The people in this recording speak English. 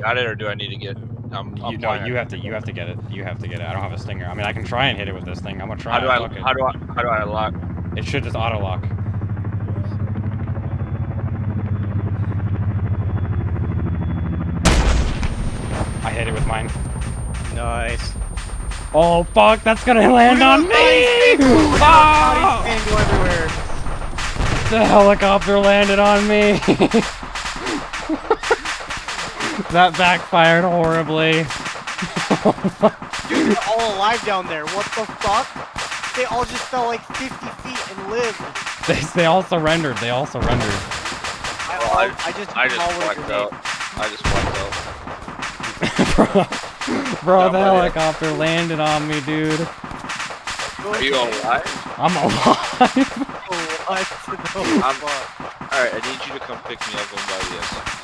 got it, or do I need to get? No, you have to get it. You have to get it. I don't have a stinger. I mean, I can try and hit it with this thing. I'm gonna try. How do I? Fuck it. How do I lock? It should just auto lock. I hit it with mine. Nice. Oh fuck! That's gonna land on me! Ah! Bodies go everywhere. The helicopter landed on me. That backfired horribly. Dude, they're all alive down there. What the fuck? They all just fell like 50 feet and lived. They all surrendered. They all surrendered. I just wiped out. I just wiped out. Bro, the helicopter landed on me, dude. Are you alive? I'm alive. What? Alright, I need you to come pick me up and buy this.